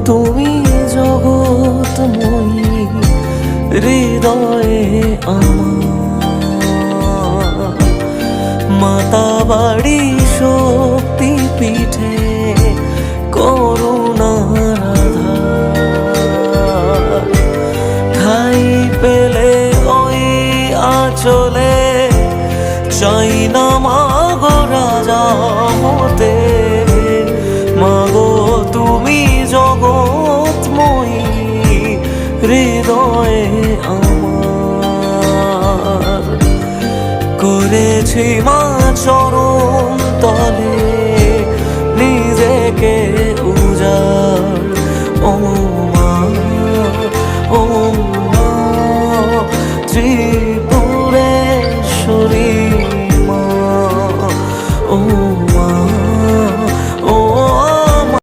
তুমি জগৎময়ী হৃদয়ে আমার। মাতা বাড়ি শক্তি পীঠে করুণার আধার। ঠাই পেলে ওই আঁচলে চাই না মাগো রাজা হতে। মাগো তুমি জগৎময়ী হৃদয়ে আমার। করেছি মা চরণ